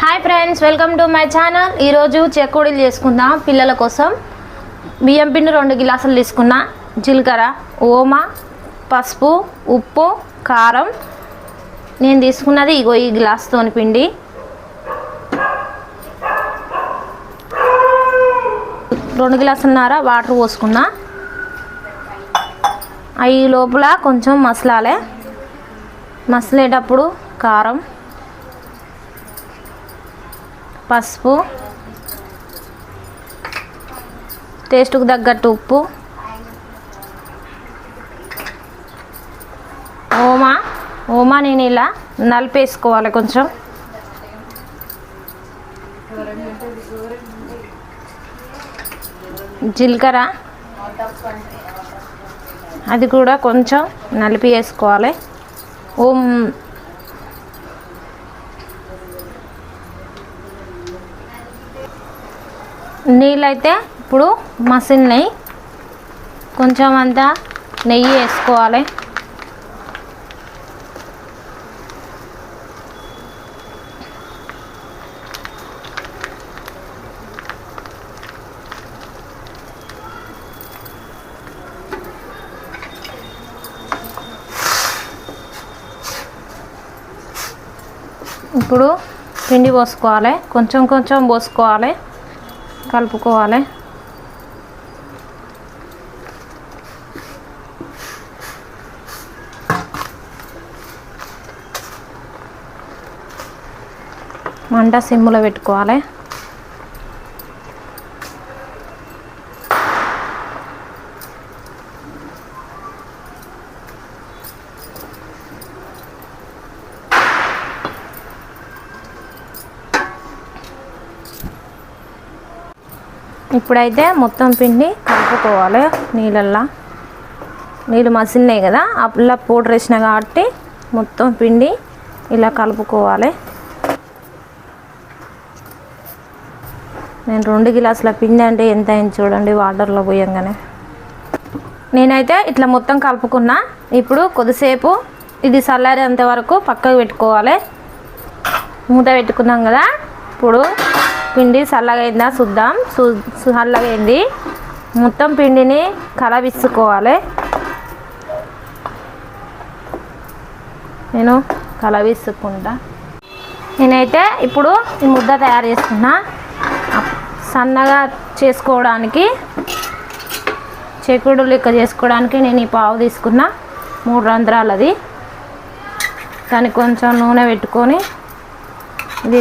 Hi friends, welcome to my channel. ఈరోజు చెకోడీలు చేసుకుందాం. పిల్లల కోసం బియ్యం పిండి 2 గ్లాసులు తీసుకున్నా. జీలకర్ర, ఓమా, పసుపు, ఉప్పు, కారం. నేను తీసుకున్నది ఇగో ఈ గ్లాస్తోని పిండి. 2 గ్లాసులన్నర వాటర్ పోసుకున్నా. అవి లోపల కొంచెం మసలాలే. మసలేటప్పుడు కారం, పసుపు, టేస్ట్కు తగ్గట్టు ఉప్పు, ఓమా నేను ఇలా నలిపేసుకోవాలి కొంచెం. జీలకర్ర అది కూడా కొంచెం నలిపి వేసుకోవాలి. నీళ్ళైతే ఇప్పుడు మసిలినాయి. కొంచెం అంతా నెయ్యి వేసుకోవాలి. ఇప్పుడు పిండి పోసుకోవాలి. కొంచెం కొంచెం పోసుకోవాలి, కలుపుకోవాలి. మంట సిమ్ములో పెట్టుకోవాలి. ఇప్పుడైతే మొత్తం పిండి కలుపుకోవాలి. నీళ్ళు మసిలినాయి కదా, అప్పుడు పౌడర్ వేసిన కాబట్టి మొత్తం పిండి ఇలా కలుపుకోవాలి. నేను 2 గ్లాసుల పిండి అంటే ఎంత అయింది చూడండి వాటర్లో పోయంగానే. నేనైతే ఇట్లా మొత్తం కలుపుకున్నా. ఇప్పుడు కొద్దిసేపు ఇది చల్లారేంత వరకు పక్కకు పెట్టుకోవాలి. మూత పెట్టుకున్నాం కదా, ఇప్పుడు పిండి చల్లగైందా చూద్దాం. చల్లగైంది. మొత్తం పిండిని కలవిసుకోవాలి. నేను కలవిసుకుంటా. నేనైతే ఇప్పుడు ఈ ముద్ద తయారు చేసుకున్నా. సన్నగా చేసుకోవడానికి, చెకుడు లెక్క చేసుకోవడానికి నేను ఈ పావు తీసుకున్నా. 3 రంధ్రాలది. దానికి కొంచెం నూనె పెట్టుకొని ఇది